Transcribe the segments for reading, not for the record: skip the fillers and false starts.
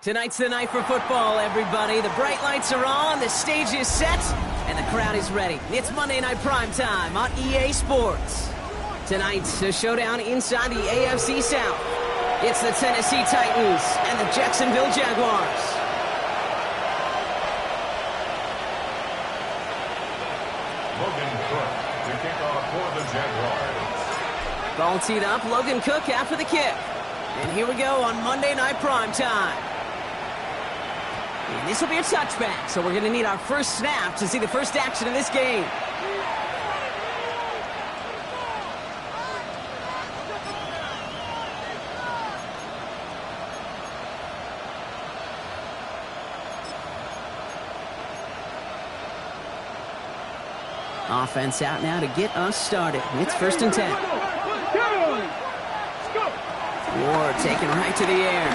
Tonight's the night for football, everybody. The bright lights are on, the stage is set, and the crowd is ready. It's Monday Night Primetime on EA Sports. Tonight's a showdown inside the AFC South. It's the Tennessee Titans and the Jacksonville Jaguars. Logan Cook to kick off for the Jaguars. Ball teed up, Logan Cook after the kick. And here we go on Monday Night Primetime. And this will be a touchback, so we're going to need our first snap to see the first action of this game. Offense out now to get us started. It's 1st and 10. Ward taken right to the air.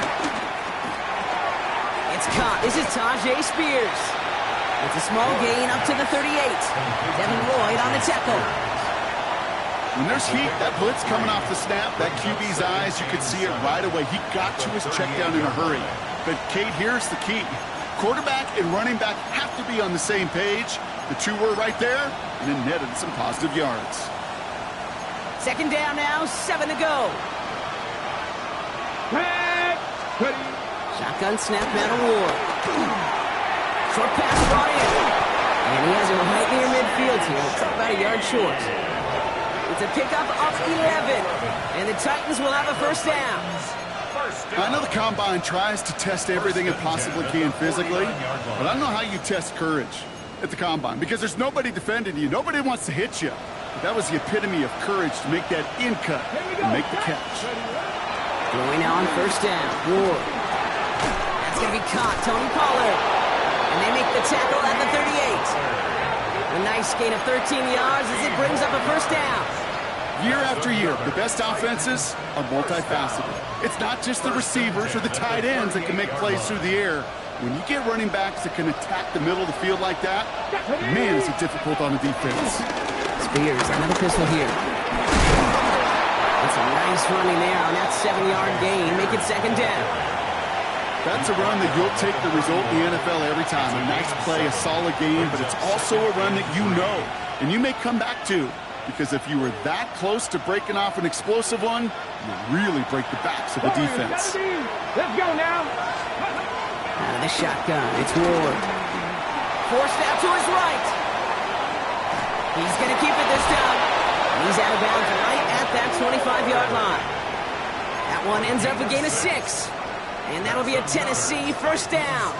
It's caught. This is Tajay Spears. It's a small gain up to the 38. Devin Lloyd on the tackle. When there's heat, that blitz coming off the snap, that QB's eyes, you could see it right away. He got to his check down in a hurry. But, Kate, here's the key. Quarterback and running back have to be on the same page. The two were right there, and it netted some positive yards. 2nd down now, 7 to go. Shotgun snap, battle Ward. Short pass brought in. And he has it right near midfield here. It's about a yard short. It's a pickup up 11. And the Titans will have a 1st down. I know the Combine tries to test everything it possibly can physically, but I don't know how you test courage at the Combine, because there's nobody defending you. Nobody wants to hit you. But that was the epitome of courage to make that in cut and make the catch. Going now on 1st down. Ward. That's going to be caught. Tony Pollard. And they make the tackle at the 38. A nice gain of 13 yards as it brings up a 1st down. Year after year, the best offenses are multifaceted. It's not just the receivers or the tight ends that can make plays through the air. When you get running backs that can attack the middle of the field like that, man, is it difficult on the defense. Spears, another pistol here. It's a nice running there on that 7-yard gain. Make it 2nd down. That's a run that you'll take the result in the NFL every time. A nice play, a solid game, but it's also a run that you know and you may come back to. Because if you were that close to breaking off an explosive one, you really break the backs of the defense. Let's go now. Out of the shotgun, it's Ward. Forced out to his right. He's going to keep it this time. He's out of bounds right at that 25-yard line. That one ends up a gain of 6. And that'll be a Tennessee 1st down.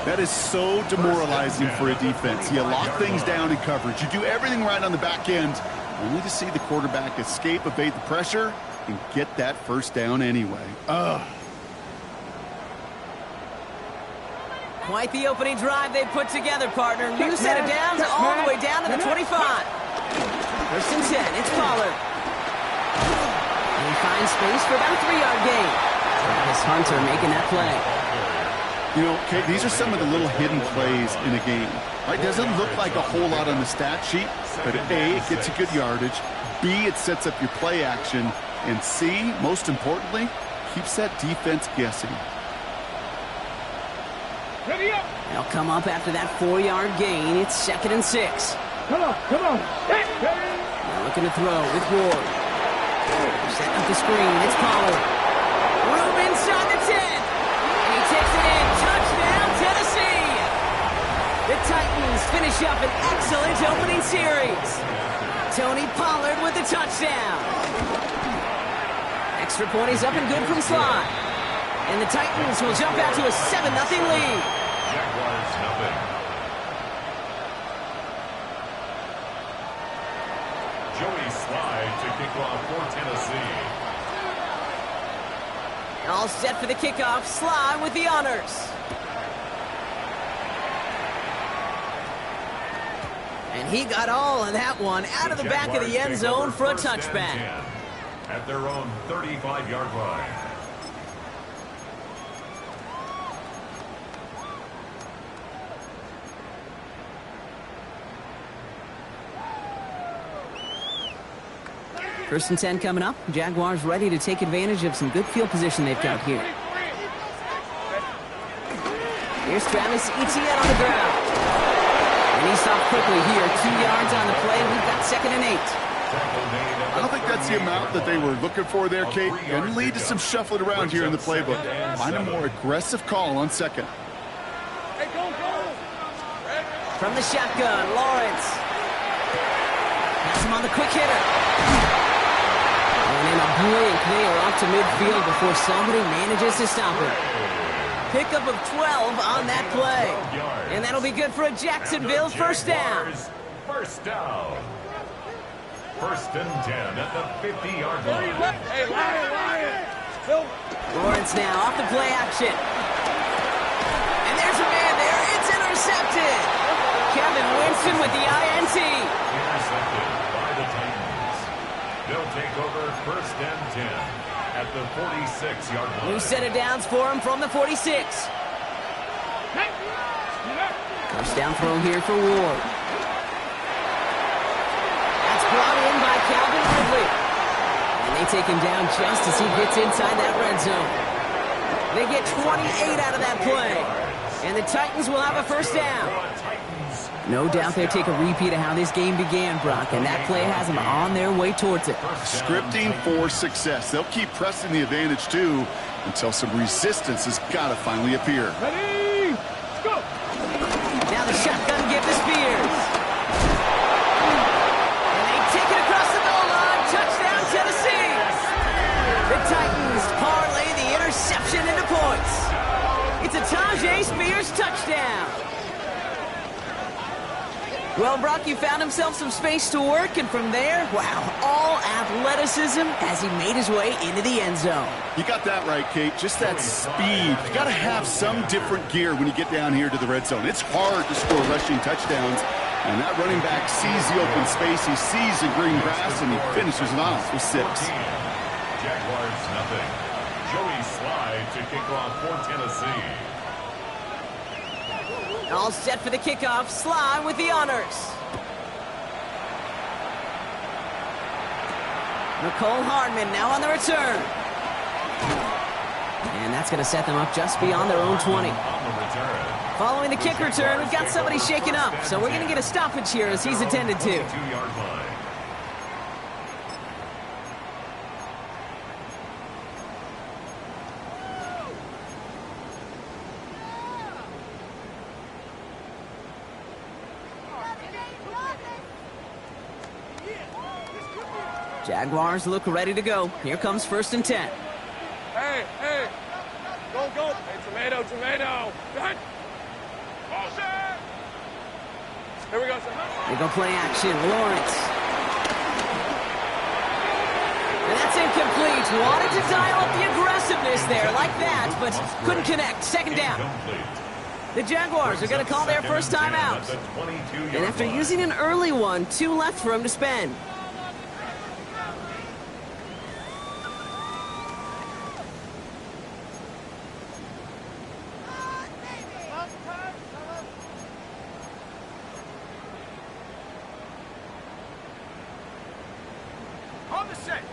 That is so demoralizing for a defense. You lock things down in coverage. You do everything right on the back end, only to see the quarterback escape, evade the pressure, and get that 1st down anyway. Quite the opening drive they put together, partner. New set of downs all the way down to the 25. 1st and 10, it's Pollard. And he finds space for about a 3-yard gain. Travis Hunter making that play. You know, Kate, these are some of the little hidden plays in a game. Right? Doesn't look like a whole lot on the stat sheet, but A, it gets you good yardage. B, it sets up your play action. And C, most importantly, keeps that defense guessing. They'll come up after that 4-yard gain. It's 2nd and 6. Come on. Now looking to throw with Ward. Setting up the screen. It's Pollard. Room inside the 10. And he takes it in. Touchdown, Tennessee. The Titans finish up an excellent opening series. Tony Pollard with the touchdown. Extra point is up and good from Sly. And the Titans will jump out to a 7-0 lead. Jaguars nothing. Joey Slide to kick off for Tennessee. All set for the kickoff. Sly with the honors. And he got all of that one out of the back of the end zone for a touchback. At their own 35-yard line. First and 10 coming up. Jaguars ready to take advantage of some good field position they've got here. Here's Travis Etienne on the ground. And he's stopped quickly here. 2 yards on the play, and we've got 2nd and 8. I don't think that's the amount that they were looking for there, Kate. Going to lead to some shuffling around here in the playbook. Find a more aggressive call on 2nd. From the shotgun, Lawrence. Pass him on the quick hitter. And in a blink, they are off to midfield before somebody manages to stop it. Pickup of 12 on that play. And that'll be good for a Jacksonville first down. First down. 1st and 10 at the 50-yard line. Hey, Lion. Lawrence now off the play action. And there's a man there. It's intercepted. Kevin Winston with the INT. Intercepted by the Titans. They'll take over 1st and 10 at the 46-yard line. New set of downs for him from the 46. First down throw here for Ward. That's brought in by Calvin Ridley. And they take him down just as he gets inside that red zone. They get 28 out of that play. And the Titans will have a first down. No doubt they'll take a repeat of how this game began, Brock, and that play has them on their way towards it. Scripting for success. They'll keep pressing the advantage, too, until some resistance has got to finally appear. Ready? Let's go. Now the shotgun give to Spears. And they take it across the goal line. Touchdown, Tennessee. The Titans parlay the interception into points. It's a Tajay Spears touchdown. Well, Brock, you found himself some space to work, and from there, wow, all athleticism as he made his way into the end zone. You got that right, Kate. Just that speed. You got to have some different gear when you get down here to the red zone. It's hard to score rushing touchdowns, and that running back sees the open space, he sees the green grass, and he finishes it off with 6. Jaguars nothing. Joey Slide to kick off for Tennessee. All set for the kickoff. Sly with the honors. Nicole Hardman now on the return. And that's going to set them up just beyond their own 20. Following the kick return, we've got somebody shaken up. So we're going to get a stoppage here as he's attended to. 2-yard line. Jaguars look ready to go. Here comes 1st and 10. Hey. Go. Hey, tomato. Good. Bullshit. Here we go, sir. They go play action. Lawrence. And that's incomplete. Wanted to dial up the aggressiveness there like that, but couldn't connect. 2nd down. The Jaguars are going to call their first time out. And after using an early one, 2 left for him to spend.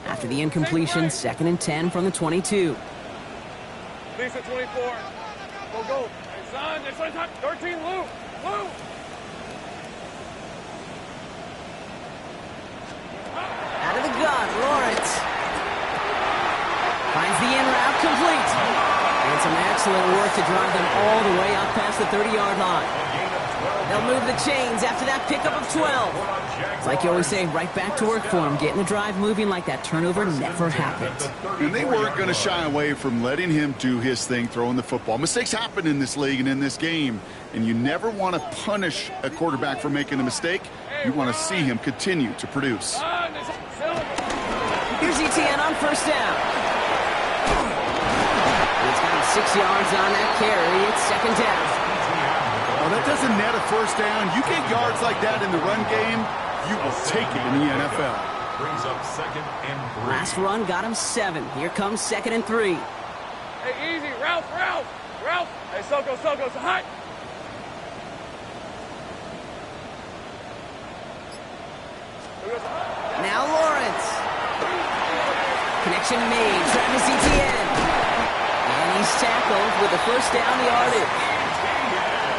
After the incompletion, 2nd and 10 from the 22. Lisa 24. Go. Hey, son, next one time. 13, Lou. Out of the gun, Lawrence. Finds the in route complete. And some excellent work to drive them all the way up past the 30-yard line. They'll move the chains after that pickup of 12. It's like you always say, right back to work for them, getting the drive moving like that turnover never happened. And they weren't going to shy away from letting him do his thing, throwing the football. Mistakes happen in this league and in this game, and you never want to punish a quarterback for making a mistake. You want to see him continue to produce. Here's Etienne on 1st down. He's got 6 yards on that carry. It's 2nd down. Well, that doesn't net a first down. You get yards like that in the run game, you will take it in the NFL. Brings up 2nd and 3. Last run got him 7. Here comes 2nd and 3. Hey, easy. Ralph. Hey, Soko, so hot. Now Lawrence. connection made. Travis Etienne. And he's tackled with the first down yardage.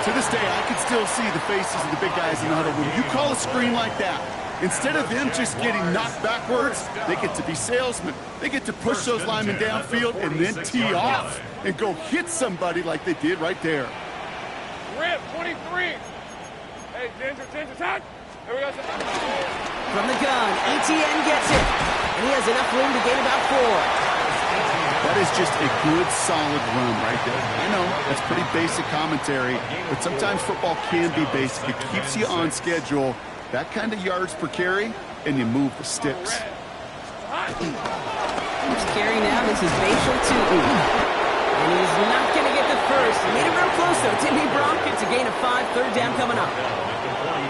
To this day, I can still see the faces of the big guys in the huddle. When you call a screen like that, instead of them just getting knocked backwards, they get to be salesmen. They get to push those linemen downfield and then tee off and go hit somebody like they did right there. Rip, 23. Hey, Ginger, touch. Here we go. From the gun, Etienne gets it. And he has enough room to gain about 4. That is just a good, solid run right there. I know, that's pretty basic commentary, but sometimes football can be basic. It keeps you on schedule, that kind of yards per carry, and you move the sticks. Each carry now, this is Bashal Tootin. And he's not going to get the first. He made it real close, though. Timmy Brockett to gain a 5, third down coming up.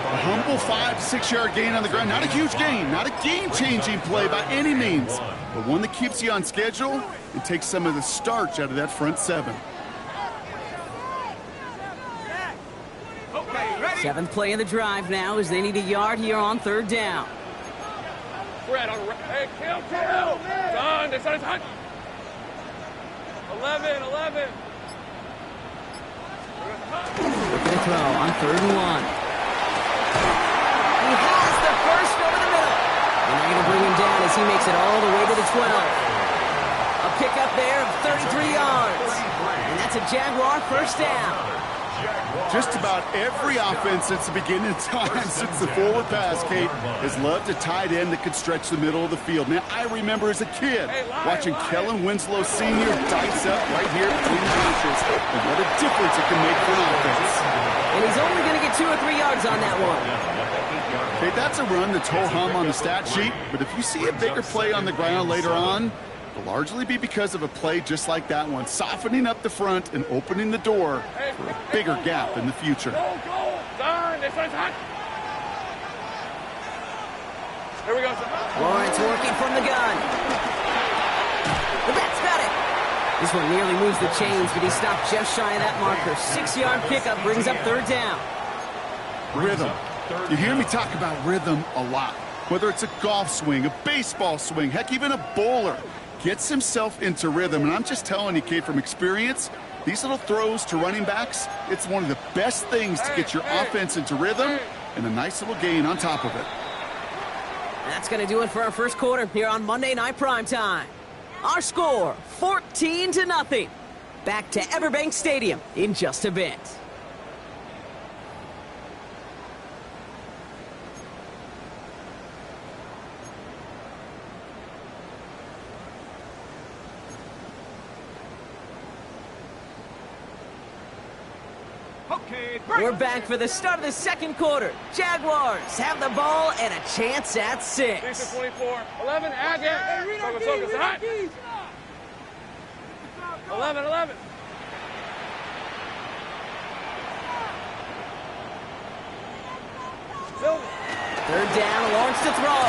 A humble 5 to 6 yard gain on the ground. Not a huge gain, not a game-changing play by any means, but one that keeps you on schedule and takes some of the starch out of that front 7. Seventh play of the drive now as they need a yard here on third down. Fred on hey, kill. Done. It's on his hunt. 11. Looking to throw on 3rd and 1. He has the first over the middle. And they're going to bring him down as he makes it all the way to the 12. A pickup there of 33 yards. And that's a Jaguar first down. Just about every offense since the beginning of time, since the forward pass, Kate, has loved a tight end that could stretch the middle of the field. Now, I remember as a kid watching Kellen Winslow Sr. dice up right here between the bushes, and what a difference it can make for an offense. And he's only going to get 2 or 3 yards on that one. Okay, that's a run that's ho-hum on the stat sheet, but if you see a bigger play on the ground later on, it'll largely be because of a play just like that one, softening up the front and opening the door for a bigger gap in the future. Go. Done. It's hot. Here we go. Lawrence working from the gun. The Bats got it. This one nearly moves the chains, but he stopped just shy of that marker. 6-yard pickup brings up third down. Rhythm. You hear me talk about rhythm a lot. Whether it's a golf swing, a baseball swing, heck, even a bowler gets himself into rhythm. And I'm just telling you, Kate, from experience, these little throws to running backs, it's one of the best things to get your offense into rhythm and a nice little gain on top of it. That's going to do it for our first quarter here on Monday Night Primetime. Our score, 14-0. Back to Everbank Stadium in just a bit. We're back for the start of the second quarter. Jaguars have the ball and a chance at 6. 24. 11. Add it. Focus. Hot. 11. Silver. Third down, Lawrence to throw.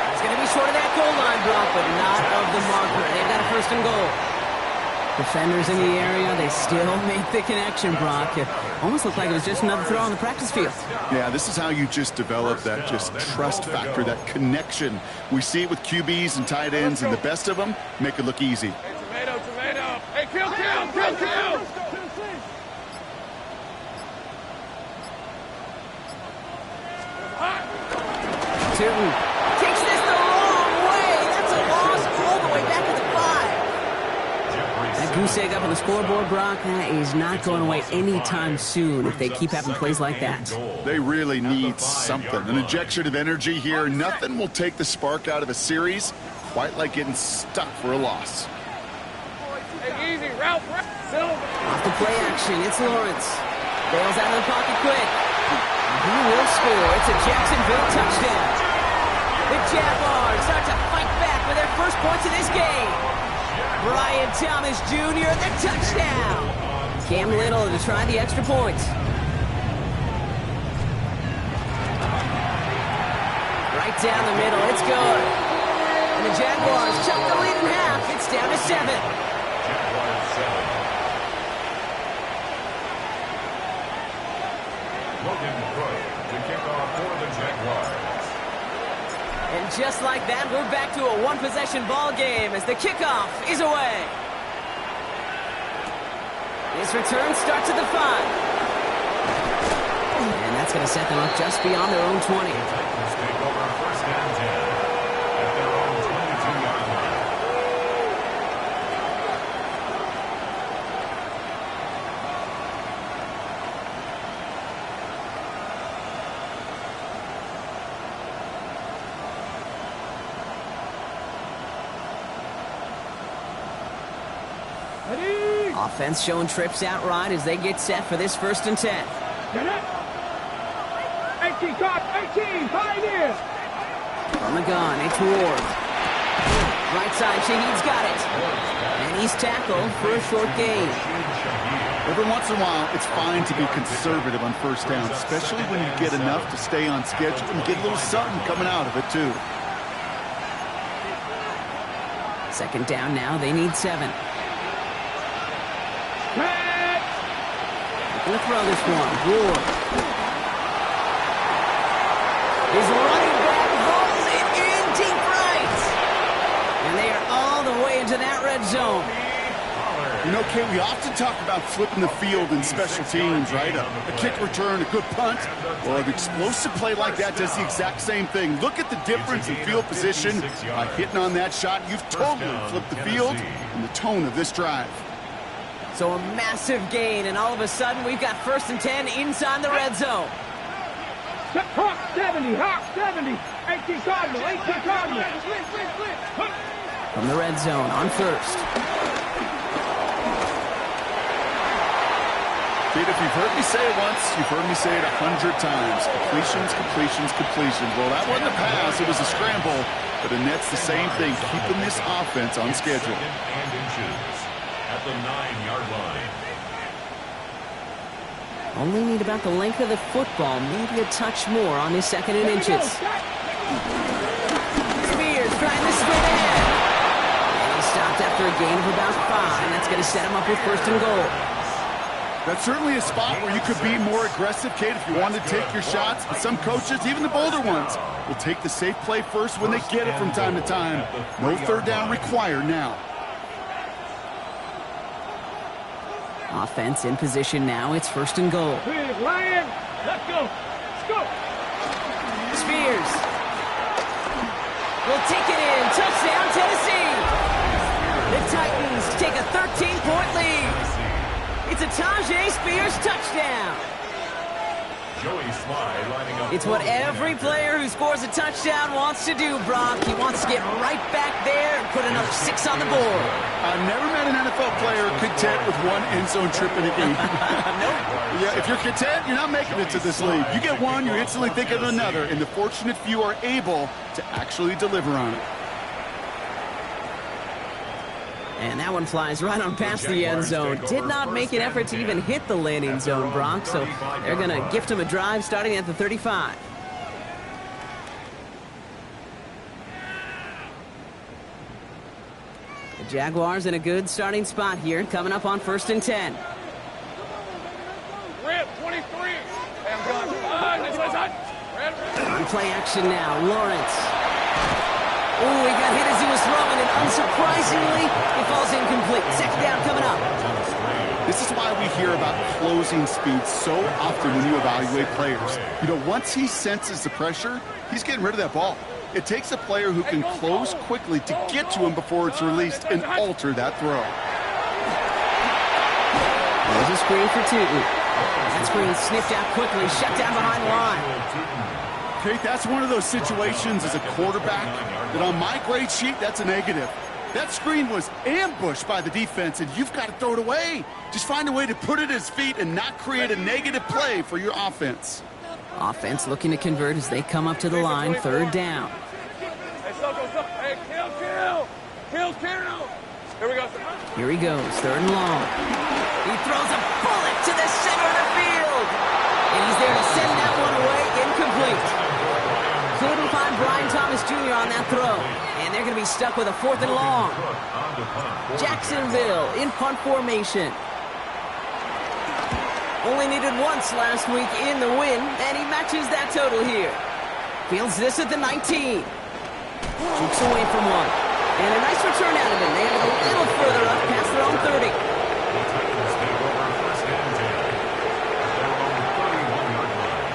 He's going to be short of that goal line block, but not of the marker. They've got a first and goal. Defenders in the area, they still make the connection, Brock. It almost looked like it was just another throw on the practice field. Yeah, this is how you just develop that just trust factor, that connection. We see it with QBs and tight ends, and the best of them make it look easy. Hey, tomato. Hey, kill. Tootin takes this the wrong way. That's a loss all the way back to the 5. That goose egg up on the scoreboard, Brock, that is not going away anytime soon if they keep having plays like that. They really need something, an injection of energy here. Nothing will take the spark out of a series quite like getting stuck for a loss. Hey, easy. Route. Silver. Off the play action, it's Lawrence. Bails out of the pocket quick. He will score. It's a Jacksonville touchdown. The Jaguars start to fight back for their first points of this game. Brian Thomas Jr., the touchdown. Cam Little to try the extra point. Right down the middle, it's good. And the Jaguars chuck the lead in half. It's down to 7. Jaguars 7. Logan Croy to kick off for the Jaguars. And just like that, we're back to a one-possession ball game as the kickoff is away. His return starts at the 5. And that's going to set them up just beyond their own 20. The Titans take over first and 10 at their own 22-yard line. Offense showing trips out right as they get set for this 1st and 10. Get it. 18, cut. 18, pioneer. From the gun, it's Ward. Right side, Shaheed's got it. And he's tackled for a short gain. Every once in a while, it's fine to be conservative on first down, especially when you get enough to stay on schedule and get a little something coming out of it, too. 2nd down now, they need 7. Gonna throw this one. Ward. His running back rolls it in deep right. And they are all the way into that red zone. You know, Kate, we often talk about flipping the field in special teams, right? A kick return, a good punt. Well, an explosive play like that does the exact same thing. Look at the difference in field position. By hitting on that shot, you've totally flipped the field and the tone of this drive. So a massive gain, and all of a sudden, we've got 1st and 10 inside the red zone. Hawk 70, Hawk 70. 18 Cardinal, 18 Cardinal. From the red zone on 1st. Kate, if you've heard me say it once, you've heard me say it 100 times. Completions, completions, completions. Well, that wasn't a pass. It was a scramble. But the net's the same thing, keeping this offense on schedule. And inches at the 9-yard line. Only need about the length of the football, maybe a touch more on his 2nd and inches. Spears trying to spin ahead. And he stopped after a gain of about 5. That's going to set him up with 1st and goal. That's certainly a spot where you could be more aggressive, Kate, if you wanted to take your shots. But some coaches, even the bolder ones, will take the safe play first when they get it from time to time. No 3rd down required now. Offense in position now. It's 1st and goal. Lion, let's go. Let's go. Spears will take it in. Touchdown, Tennessee. The Titans take a 13-point lead. It's a Tajay Spears touchdown. Joey Sly lining up. It's what every player who scores a touchdown wants to do, Brock. He wants to get right back there and put another 6 on the board. I've never met an NFL player content with one end zone trip in a game. Yeah, if you're content, you're not making it to this league. You get one, you instantly think of another, and the fortunate few are able to actually deliver on it. And that one flies right on past the end zone. Did not make an effort to even hit the landing zone, Brock, so they're going to gift him a drive starting at the 35. The Jaguars in a good starting spot here, coming up on 1st and 10. Rip, 23. On play action now, Lawrence. Oh, he got hit as he was throwing, and unsurprisingly, it falls incomplete. 2nd down coming up. This is why we hear about closing speed so often when you evaluate players. You know, once he senses the pressure, he's getting rid of that ball. It takes a player who can close quickly to get to him before it's released and alter that throw. There's a screen for Tootin. That screen sniffed out quickly, shut down behind the line. Kate, that's one of those situations as a quarterback that on my grade sheet, that's a negative. That screen was ambushed by the defense, and you've got to throw it away. Just find a way to put it at his feet and not create a negative play for your offense. Offense looking to convert as they come up to the line, 3rd down. Hey, kill. Here we go. Here he goes, 3rd and long. He throws a bullet to the center of the field. And he's there to send that one away, incomplete. Couldn't find Brian Thomas Jr. on that throw. And they're going to be stuck with a 4th and long. Jacksonville in punt formation. Only needed once last week in the win, and he matches that total here. Fields this at the 19. Jukes away from one. And a nice return out of it. They have it a little further up past their own 30. The Titans take over first and 10 at their own 31-yard line.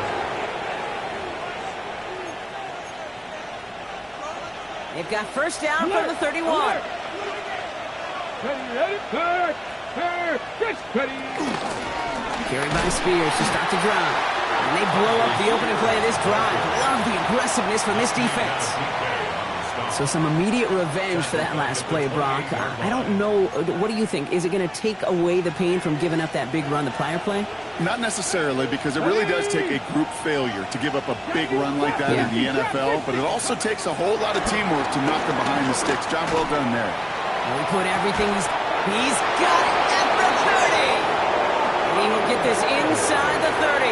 They've got first down from the 31. Carried by Spears to start the drive. And they blow up the opening play of this drive. Love the aggressiveness from this defense. So some immediate revenge for that last play, Brock. I don't know. What do you think? Is it going to take away the pain from giving up that big run the prior play? Not necessarily, because it really does take a group failure to give up a big run like that in the NFL, but it also takes a whole lot of teamwork to knock them behind the sticks. Job well done there. He put everything he's got it at the 30. And he will get this inside the 30.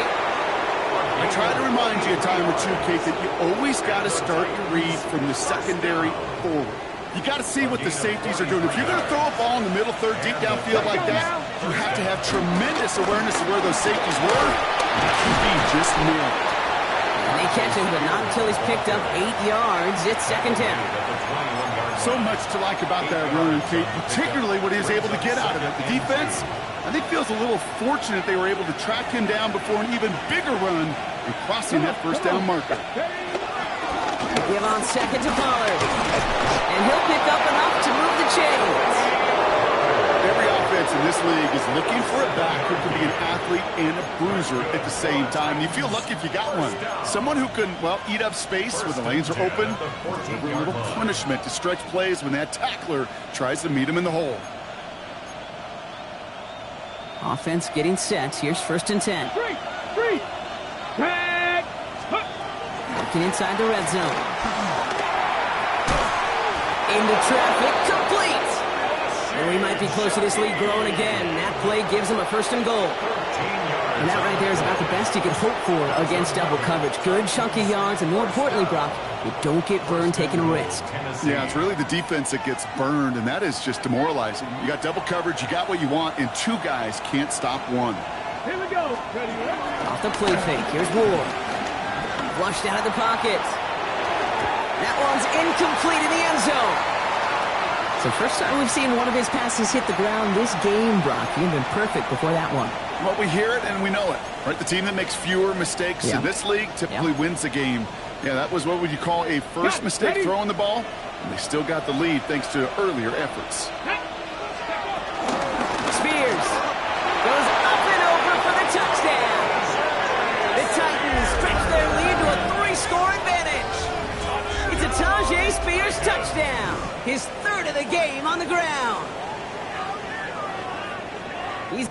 I try to remind you a time or two, Kate, that you always got to start your read from the secondary forward. You got to see what the safeties are doing. If you're going to throw a ball in the middle third, deep downfield like that, you have to have tremendous awareness of where those safeties were. That could be just nailed. And they catch him, but not until he's picked up 8 yards. It's second down. So much to like about that run, Kate, particularly what he was able to get out of it. The defense, I think, feels a little fortunate they were able to track him down before an even bigger run and crossing that first down marker. Give on second to Pollard. And he'll pick up enough to move the chains. Every offense in this league is looking for a back who can be an athlete and a bruiser at the same time. You feel lucky if you got one. Someone who can, well, eat up space when the lanes are open. Give a little punishment to stretch plays when that tackler tries to meet him in the hole. Offense getting set. Here's first and 10. Looking inside the red zone. Into traffic, complete. And we might be close to this lead growing again. That play gives him a first and goal. And that right there is about the best you can hope for against double coverage. Good chunky yards, and more importantly, Brock, you don't get burned taking a risk. Yeah, it's really the defense that gets burned, and that is just demoralizing. You got double coverage, you got what you want, and two guys can't stop one. Here we go. Off the play fake, here's Ward. Flushed out of the pocket. That one's incomplete in the end zone. So first time we've seen one of his passes hit the ground this game, Brock. He had been perfect before that one. Well, we hear it and we know it, right? The team that makes fewer mistakes in this league typically wins the game. Yeah, that was what would you call a first mistake throwing the ball, and they still got the lead thanks to earlier efforts. Spears goes up and over for the touchdown. The Titans stretch their lead to a 3-score advantage. It's a Tajay Spears touchdown. His third of the game on the ground. He's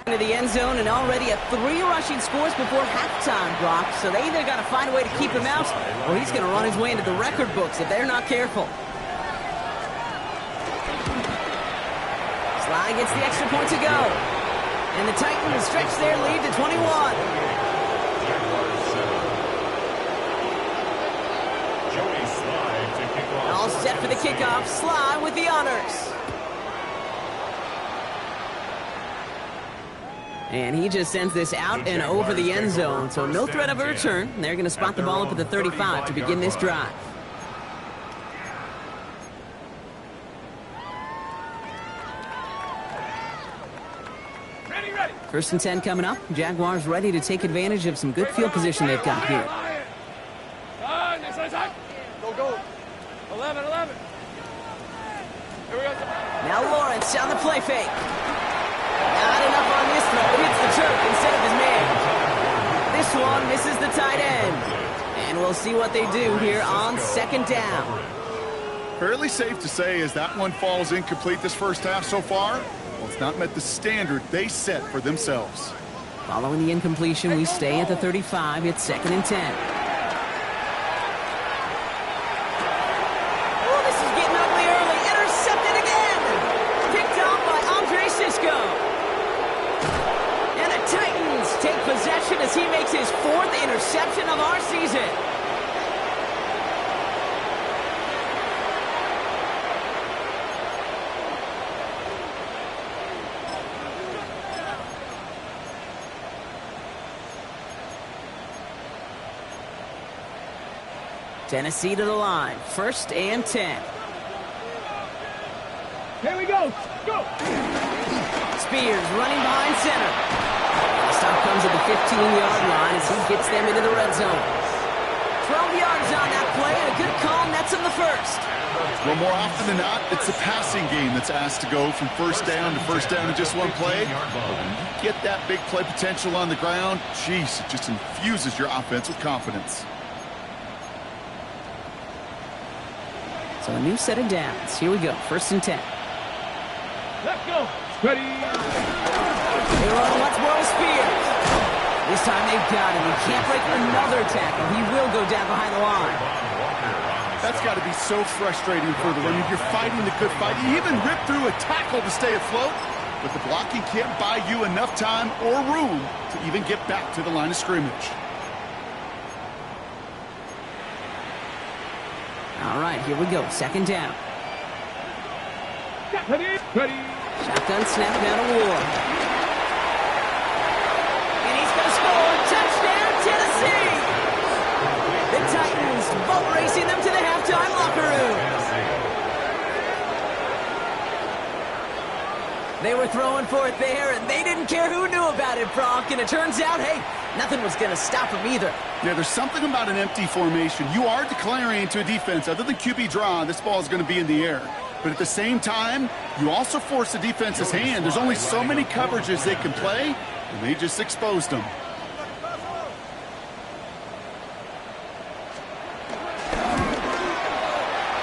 into the end zone and already at 3 rushing scores before halftime, Brock. So they either got to find a way to keep him out or he's going to run his way into the record books if they're not careful. Sly gets the extra point to go. And the Titans stretch their lead to 21. All set for the kickoff. Sly with the honors. And he just sends this out and over the end zone. So no threat of a return. They're going to spot the ball up at the 35 to begin this drive. First and 10 coming up. Jaguars ready to take advantage of some good field position they've got here. Go. 11. Here we go. Now Lawrence on the play fake. Not enough on this throw. Hits the turf instead of his man. This one misses the tight end. And we'll see what they do here on second down. Fairly safe to say as that one falls incomplete this first half so far. Well, it's not met the standard they set for themselves. Following the incompletion, we stay at the 35. It's second and 10. Oh, this is getting ugly early. Intercepted again. Picked off by Andre Sisco. And the Titans take possession as he makes his 4th interception of our season. Tennessee to the line. 1st and 10. Here we go. Go. Spears running behind center. The stop comes at the 15-yard line as he gets them into the red zone. 12 yards on that play, and a good call nets him the first. Well, more often than not, it's the passing game that's asked to go from first down to first down in just one play. But when you get that big play potential on the ground, geez, it just infuses your offense with confidence. So a new set of downs. Here we go, 1st and 10. Let's go. Ready. They run once more with Spears. This time they've got him. He can't break another tackle. He will go down behind the line. That's got to be so frustrating for the runner. You're fighting the good fight. You even rip through a tackle to stay afloat, but the blocking can't buy you enough time or room to even get back to the line of scrimmage. All right, here we go. 2nd down. Ready. Ready. Shotgun snap down to Ward. And he's going to score. Touchdown, Tennessee! The Titans boat racing them to the halftime locker room. They were throwing for it there, and they didn't care who knew about it, Brock. And it turns out, hey, nothing was going to stop them either. Yeah, there's something about an empty formation. You are declaring to a defense, other than QB draw, this ball is going to be in the air. But at the same time, you also force the defense's hand. There's only so many coverages they can play, and they just exposed them.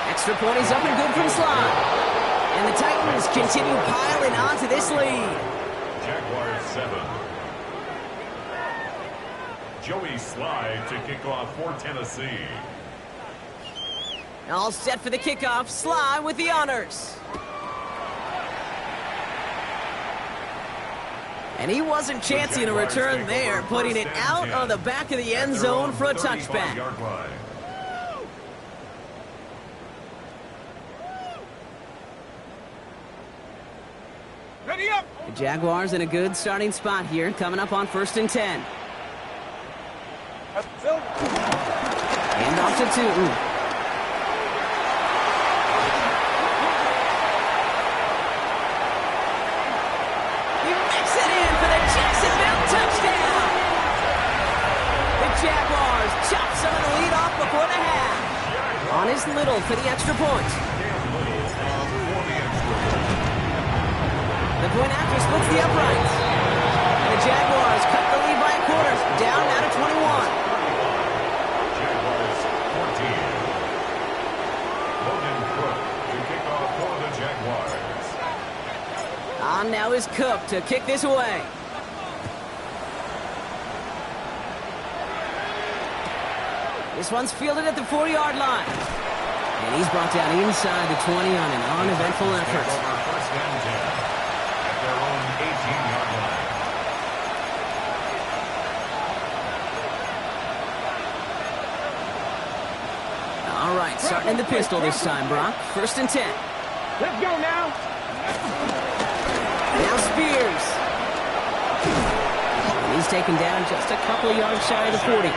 Extra point is up and good from Slide. And the Titans continue piling onto this lead. Jaguars 7. Joey Slide to kick off for Tennessee. All set for the kickoff. Sly with the honors. And he wasn't chancing a return there, putting it out on the back of the end zone for a touchback. Ready up. The Jaguars in a good starting spot here, coming up on 1st and 10. Hand off to Tootin. Jaguars chop some of the lead off before the half. On is Little for the extra point. The point after splits the uprights. And the Jaguars cut the lead by a quarter, down now to 21. Jaguars 14. Logan Cook to kick off for the Jaguars. On now is Cook to kick this away. This one's fielded at the 4-yard line. And he's brought down inside the 20 on an uneventful effort. First and 10 at their own 18-yard line. All right, starting in the pistol this time, Brock. 1st and 10. Let's go now. Now Spears. And he's taken down just a couple of yards shy of the 40.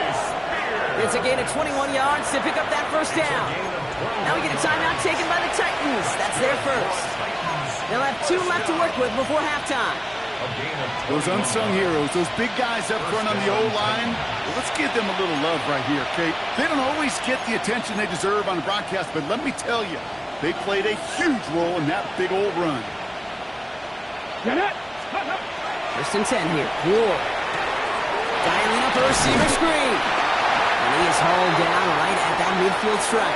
It's a gain of 21 yards to pick up that 1st down. Now we get a timeout taken by the Titans. That's their first. They'll have 2 left to work with before halftime. Those unsung heroes, those big guys up front on the O-line, well, let's give them a little love right here, Kate. They don't always get the attention they deserve on the broadcast, but let me tell you, they played a huge role in that big old run. 1st and 10 here. Ward. Dialing up a receiver screen. And he is hauled down right at that midfield stripe.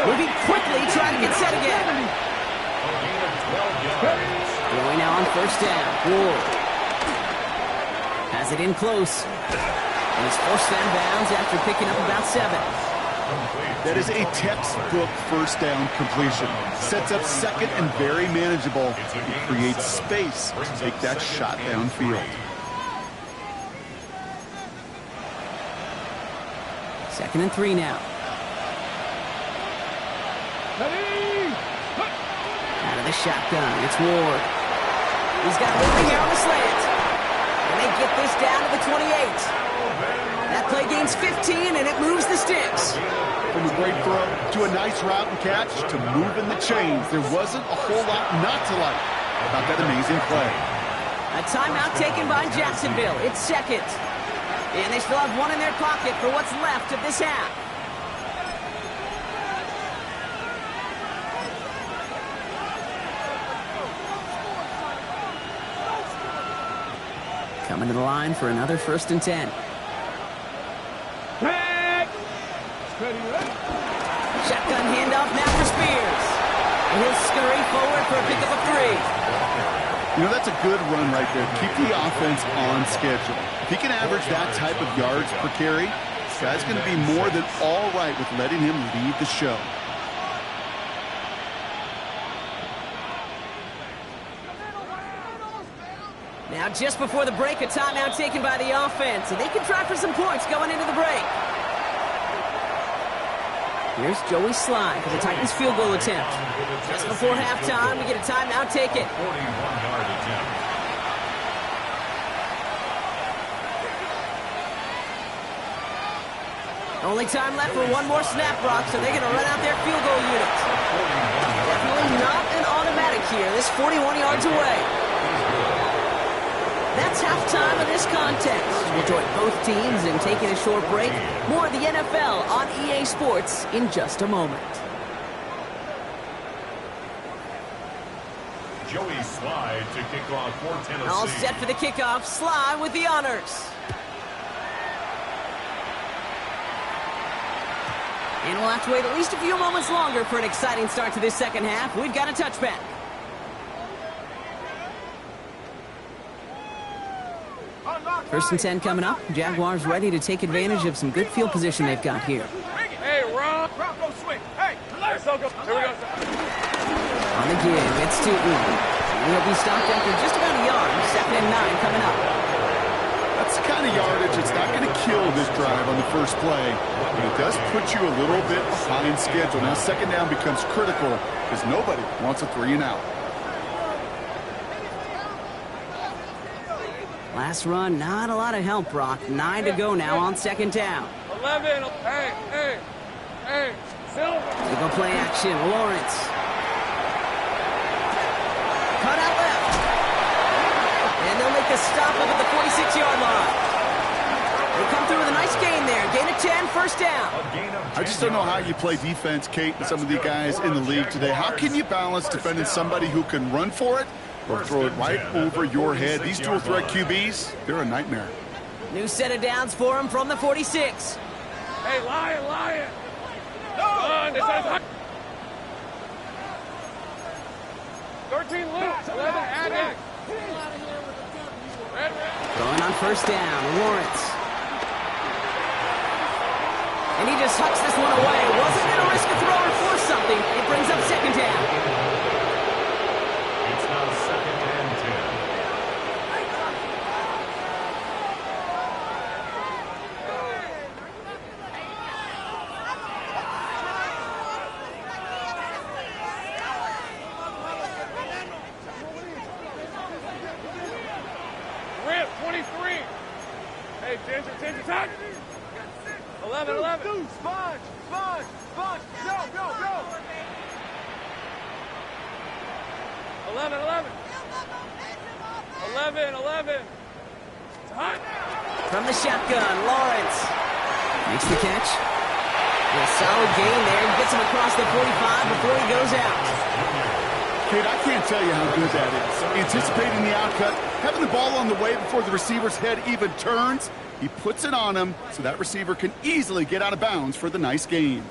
Moving quickly, trying to get set again. Throwing now on 1st down. Ward has it in close. And he's forced out of bounds after picking up about 7. That is a textbook 1st down completion. Sets up 2nd and very manageable. It creates space to take that shot downfield. 2nd and 3 now. Out of the shotgun, it's Ward. He's got room here on the slant. And they get this down to the 28. That play gains 15, and it moves the sticks. From a great throw to a nice route and catch to moving the chains, there wasn't a whole lot not to like about that amazing play. A timeout taken by Jacksonville. It's second. And they still have one in their pocket for what's left of this half. Coming to the line for another 1st and 10. Shotgun handoff now for Spears. And he'll scurry forward for a pickup of 3. You know, that's a good run right there. Keep the offense on schedule. If he can average that type of yards per carry, this guy's going to be more than all right with letting him lead the show. Now, just before the break, a timeout taken by the offense, and they can try for some points going into the break. Here's Joey Sly for the Titans' field goal attempt. Just before halftime, we get a timeout taken. 41-yard attempt. Only time left for one more snap, Brock, so they're going to run out their field goal unit. Definitely not an automatic here. This 41 yards away. That's halftime of this contest. We'll join both teams in taking a short break. More of the NFL on EA Sports in just a moment. Joey Sly to kick off for Tennessee. All set for the kickoff. Sly with the honors. And we'll have to wait at least a few moments longer for an exciting start to this second half. We've got a touchback. First and 10 coming up. Jaguars ready to take advantage of some good field position they've got here. Hey, Rob. Rob, go swing. Hey, let's go. Here we go. On the give, it's Tootin. He'll be stopped after just about a yard. 2nd and 9 coming up. That's the kind of yardage that's not going to kill this drive on the first play, but it does put you a little bit behind schedule. Now, 2nd down becomes critical because nobody wants a 3 and out. Last run, not a lot of help, Brock. 9 to go now on 2nd down. 11. Hey. Silver. They go play action. Lawrence. Cut out left. And they'll make the stop up at the 46-yard line. They come through with a nice gain there. Gain of 10, 1st down. I just don't know how you play defense, Kate, and some of the guys in the league today. How can you balance defending somebody who can run for it or throw it right over your head? These dual threat QBs, they're a nightmare. New set of downs for him from the 46. Hey, Lion. No. 13 loose. 11 add in. Going on 1st down, Lawrence. And he just hucks this one away. Wasn't going to risk a throw or force something. It brings up 2nd down. It's now 2nd and 10. Rip, 23. Hey, Ginger, touch. 11. Sponge. Go. 11. Touch. From the shotgun, Lawrence makes the catch. A solid gain there. He gets him across the 45 before he goes out. Kate, I can't tell you how good that is. Anticipating the outcut, having the ball on the way before the receiver's head even turns. He puts it on him so that receiver can easily get out of bounds for the nice gain.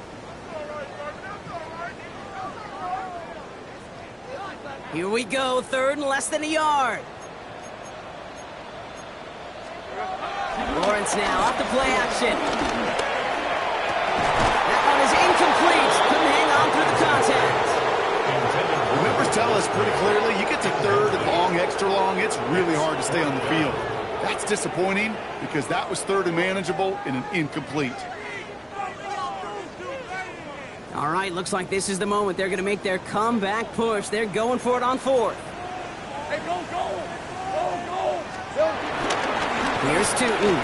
Here we go, 3rd and less than a yard. Lawrence now off the play action. That one is incomplete. Couldn't hang on through the contact. The numbers tell us pretty clearly, you get to 3rd and long, extra long, it's really hard to stay on the field. That's disappointing because that was 3rd and manageable and an incomplete. All right, looks like this is the moment. They're going to make their comeback push. They're going for it on 4th. Hey, go. Here's Tootin.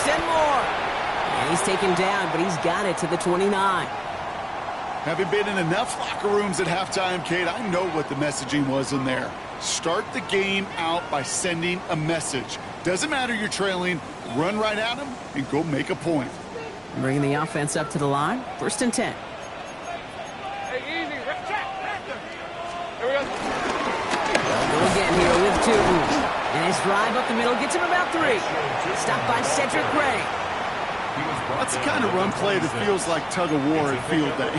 send more. And he's taken down, but he's got it to the 29. Having been in enough locker rooms at halftime, Kate, I know what the messaging was in there. Start the game out by sending a message. Doesn't matter you're trailing, run right at them and go make a point. Bringing the offense up to the line. 1st and 10. Hey, easy. Here we go. They'll go again here with Tootin. And his drive up the middle gets him about 3. Stopped by Cedric Gray. That's the kind of run play that feels like tug-of-war at field day.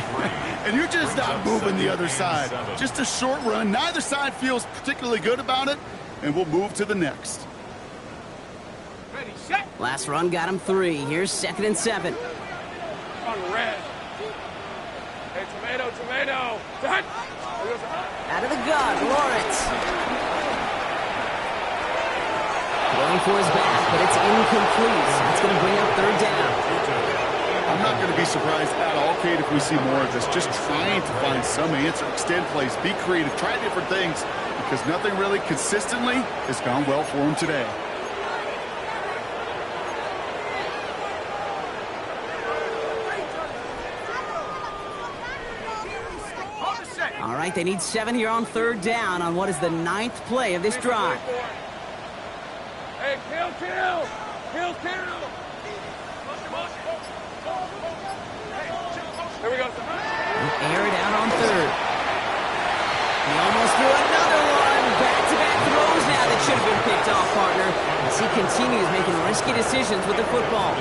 And you're just not moving the other side. Just a short run. Neither side feels particularly good about it, and we'll move to the next. Ready, set. Last run got him 3. Here's 2nd and 7. On red. Hey, tomato. Set. Out of the gun, Lawrence. Going for his back, but it's incomplete. That's going to bring up 3rd down. I'm not going to be surprised at all, Kate, if we see more of this. Just trying to find some answer, extend plays, be creative, try different things, because nothing really consistently has gone well for him today. All right, they need 7 here on 3rd down on what is the 9th play of this drive. Hey, kill. Here we go. Air it out on 3rd. He almost threw another one. Back-to-back throws now that should have been picked off, partner. As he continues making risky decisions with the football.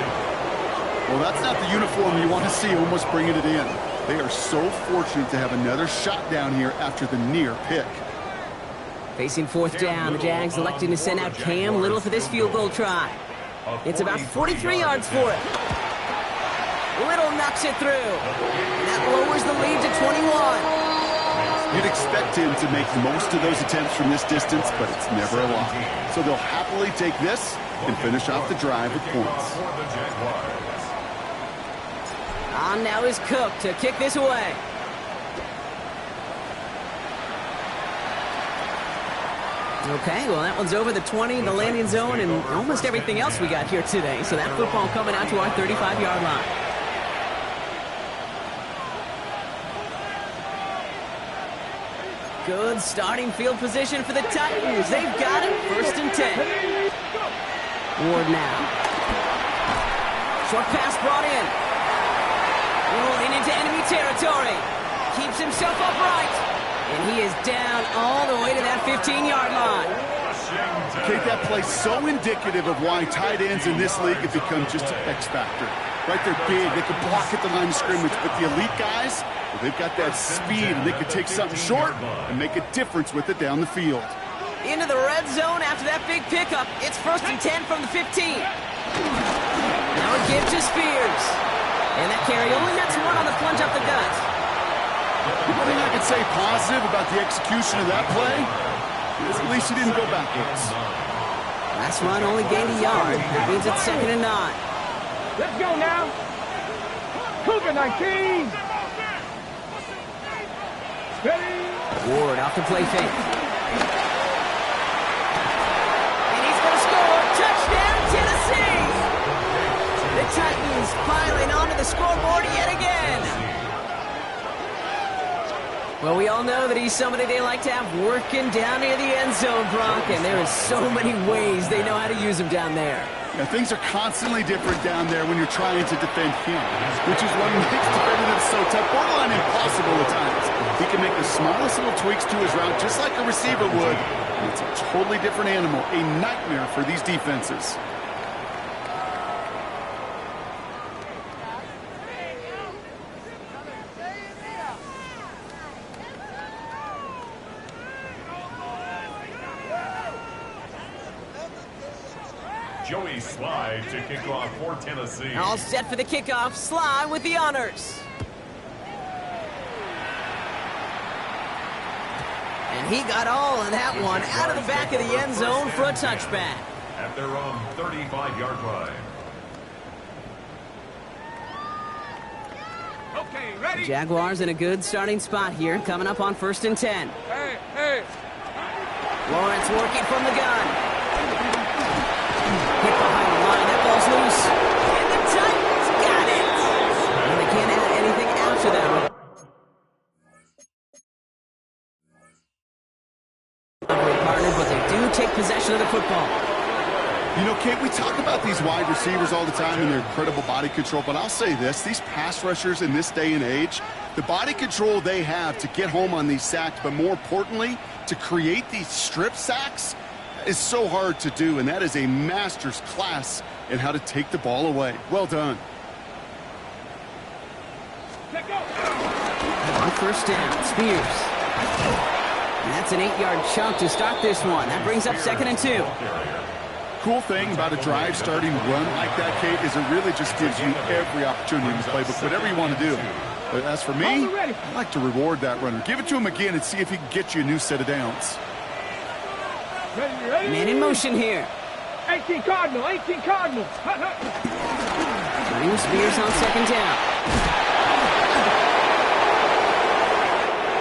Well, that's not the uniform you want to see almost bringing it in. They are so fortunate to have another shot down here after the near pick. Facing 4th down, the Jags electing to send out Cam Little for this field goal try. It's about 43 yards for it. Little knocks it through. And that lowers the lead to 21. You'd expect him to make most of those attempts from this distance, but it's never a lot. So they'll happily take this and finish off the drive with points. On now is Cook to kick this away. Okay, well, that one's over the 20, the landing zone, and almost everything else we got here today. So that football coming out to our 35-yard line. Good starting field position for the Titans. They've got it. 1st and 10. Ward now. Short pass brought in. Rolling into enemy territory. Keeps himself upright. And he is down all the way to that 15-yard line. Kate, that play's so indicative of why tight ends in this league have become just an X factor. Right, they're big, they can block at the line of scrimmage, but the elite guys, well, they've got that speed, and they can take something short and make a difference with it down the field. Into the red zone after that big pickup. It's 1st and 10 from the 15. Now a give to Spears. And that carry only nets 1 on the plunge up the gut. The only thing I can say positive about the execution of that play is at least he didn't go backwards. Last run only gained a yard. That means it's 2nd and 9. Let's go now. Cougar 19. Steady. Ward off the play fake. And he's going to score. Touchdown, Tennessee. The Titans piling onto the scoreboard yet again. Well, we all know that he's somebody they like to have working down near the end zone, Brock, and there is so many ways they know how to use him down there. Yeah, things are constantly different down there when you're trying to defend him, which is what makes defending him so tough, borderline impossible at times. He can make the smallest little tweaks to his route just like a receiver would, and it's a totally different animal, a nightmare for these defenses. Joey Slide to kick off for Tennessee. All set for the kickoff. Sly with the honors. And he got all of that one out of the back of the end zone for a touchback. At their own 35-yard line. Okay, ready? Jaguars in a good starting spot here, coming up on 1st and 10. Hey. Lawrence working from the gun. Hit behind the line. That ball's loose. close. And the Titans got it! And they can't add anything after that one. Partner, but they do take possession of the football. You know, Kate, we talk about these wide receivers all the time and their incredible body control, but I'll say this, these pass rushers in this day and age, the body control they have to get home on these sacks, but more importantly, to create these strip sacks is so hard to do, and that is a master's class in how to take the ball away. Well done. On first down, Spears. And that's an 8-yard chunk to start this one. That brings up 2nd and 2. Cool thing about a drive starting run like that, Kate, is it really just gives you every opportunity in the playbook, whatever you want to do. But as for me, I like to reward that runner. Give it to him again and see if he can get you a new set of downs. Man in motion here. 18 Cardinal, 18 Cardinals. Running Spears on 2nd down.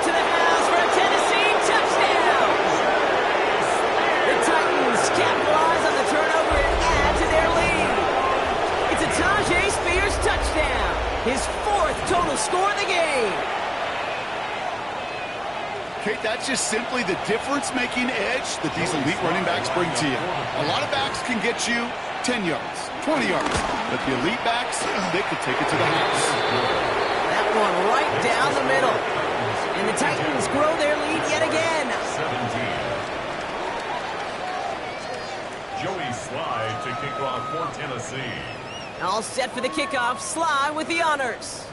To the house for a Tennessee touchdown. The Titans capitalize on the turnover and add to their lead. It's a Tajay Spears touchdown. His 4th total score of the game. Kate, that's just simply the difference-making edge that these elite running backs bring to you. A lot of backs can get you 10 yards, 20 yards, but the elite backs, they can take it to the house. That one right down the middle. And the Titans grow their lead yet again. 17. Joey Slide to kick off for Tennessee. All set for the kickoff. Sly with the honors.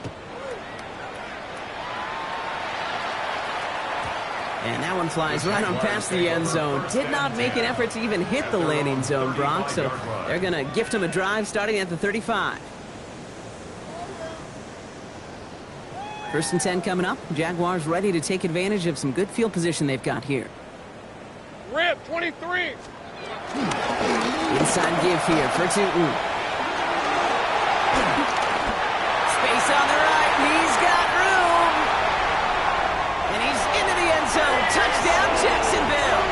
And that one flies right on past the end zone. Did not make an effort to even hit the landing zone, Brock, so they're going to gift him a drive starting at the 35. 1st and 10 coming up. Jaguars ready to take advantage of some good field position they've got here. Rip, 23. Inside give here for Tootin. Space on the right. He's got room. And he's into the end zone. Touchdown, Jacksonville.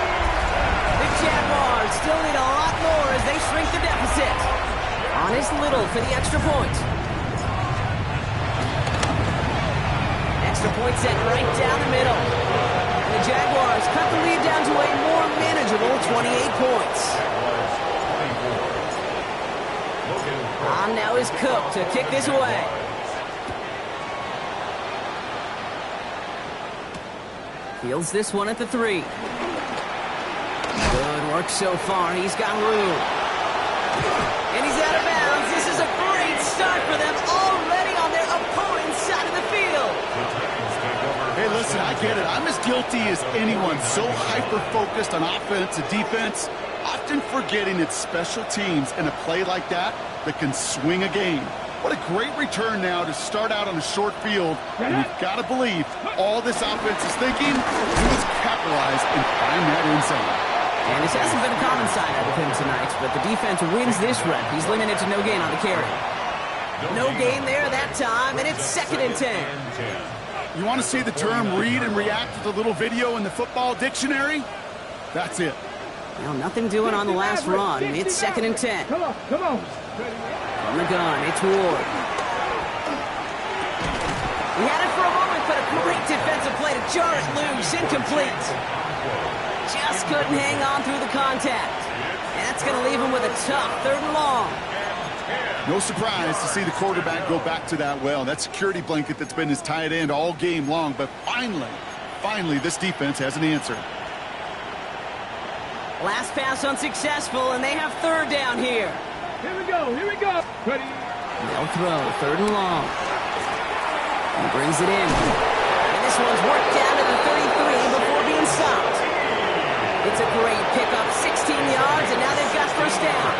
The Jaguars still need a lot more as they shrink the deficit. Honest Little for the extra point. Extra point set right down the middle. And the Jaguars cut the lead down to a more manageable 28 points. On now is Cook to kick this away. Fields this one at the 3. Good work so far. He's got room. And he's out of bounds. This is a great start for them already on their opponent's side of the field. Hey, listen, I get it. I'm as guilty as anyone. So hyper-focused on offense and defense, often forgetting it's special teams in a play like that can swing a game. What a great return now to start out on a short field. And you've got to believe all this offense is thinking is capitalize and find that end zone. And this hasn't been a common side of him tonight, but the defense wins this rep. He's limited to no gain on the carry. No gain there that time, and it's 2nd and 10. You want to see the term read and react with a little video in the football dictionary? That's it. Well, nothing doing on the last run. It's 2nd and 10. Come on, come on. On the gun, it's Ward. He had it for a moment, but a great defensive play to jar it loose. Incomplete. Just couldn't hang on through the contact. And that's going to leave him with a tough 3rd and long. No surprise to see the quarterback go back to that well. That security blanket that's been his tight end all game long. But finally, this defense has an answer. Last pass unsuccessful, and they have 3rd down here. Here we go, here we go. Ready? They'll throw, 3rd and long. He brings it in. And this one's worked down to the 33 before being stopped. It's a great pickup, 16 yards, and now they've got 1st down.